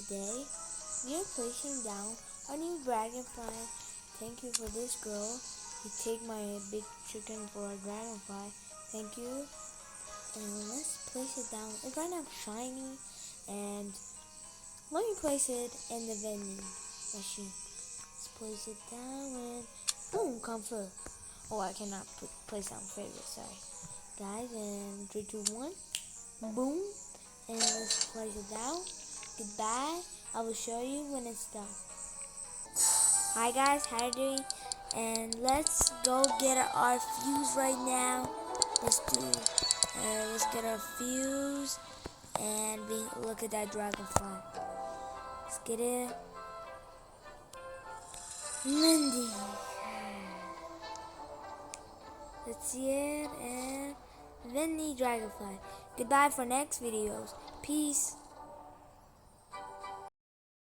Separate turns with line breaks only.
today we are placing down our new dragonfly. Thank you for this, girl. You take my big chicken for a dragonfly. Thank you. And let's place it down. It's right now shiny, and let me place it in the vending machine. Let's place it down and boom, comfort. Oh, I cannot place down favorite, sorry. Guys, and 3, 2, 1, boom. And let's place it down. Goodbye. I will show you when it's done. Hi guys, how are you doing? And let's go get our fuse right now. Let's get our fuse and look at that dragonfly. Let's get it. Mindy. Let's see it and Vinny Dragonfly. Goodbye for next videos. Peace.